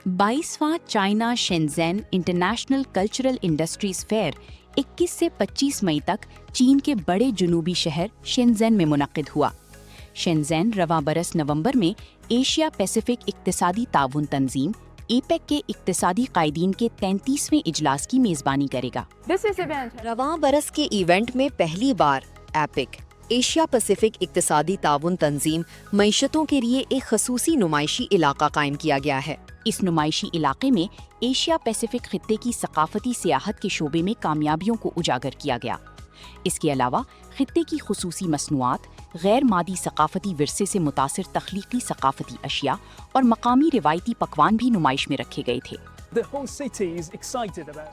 22वां China Shenzhen international cultural industries fair 21 से 25 मई तक चीन के बड़े जुनूबी शहर शेनज़ेन में मुनक्किद हुआ। शेनज़ेन रवां बरस नवंबर में एशिया पैसिफिक इक्तिसादी ताउन तंजीम एपेक के इक्तिसादी कायदीन के 33वें इजलास की मेज़बानी करेगा। रवां बरस के इवेंट में पहली बार एपेक एशिया पैसिफिक इक्तिसादी ताउन तंजीम मईशतों के लिए एक खसूसी नुमाइशी इलाका कायम किया गया है। इस नुमाइशी इलाके में एशिया पैसिफिक खित्ते की सकाफती सियाहत के शोबे में कामयाबियों को उजागर किया गया। इसके अलावा खित्ते की खुसूसी मसनूआत, गैर मादी सकाफती विरसे से मुतासिर तख्लीकी सकाफती अशिया और मकामी रिवायती पकवान भी नुमाइश में रखे गए थे।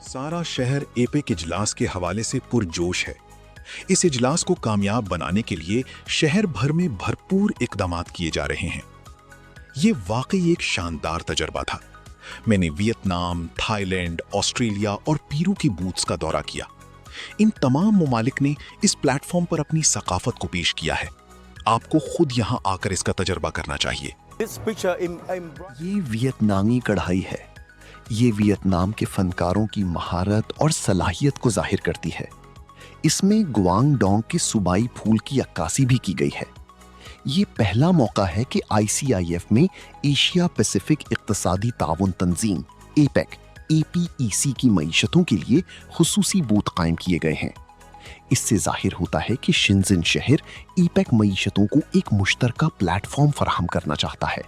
सारा शहर एपेक इजलास के हवाले से पुरजोश है। इस इजलास को कामयाब बनाने के लिए शहर भर में भरपूर इकदामात किए जा रहे हैं। ये वाकई एक शानदार तजर्बा था। मैंने वियतनाम, थाईलैंड, ऑस्ट्रेलिया और पीरू की बूथ्स का दौरा किया। इन तमाम ममालिक ने इस प्लेटफॉर्म पर अपनी सकाफत को पेश किया है। आपको खुद यहाँ आकर इसका तजर्बा करना चाहिए। ये वियतनामी कढ़ाई है। ये वियतनाम के फनकारों की महारत और सलाहियत को जाहिर करती है। इसमें गुआंगडोंग के सूबाई फूल की अक्कासी भी की गई है। ये पहला मौका है कि ICIF में एशिया पैसिफिक इक्तिसादी ताउन तंजीम एपेक APEC की मईशतों के लिए खुसूसी बूथ कायम किए गए हैं। इससे जाहिर होता है कि शेनज़ेन शहर एपेक मईशतों को एक मुश्तरका प्लेटफॉर्म फराहम करना चाहता है।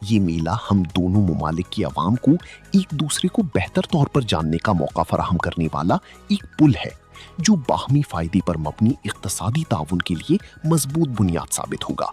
ये मेला हम दोनों ममालिक की आवाम को एक दूसरे को बेहतर तौर पर जानने का मौका फराहम करने वाला एक पुल है, जो बाहमी फायदे पर मबनी इक्तिसादी ताउन के लिए मजबूत बुनियाद साबित होगा।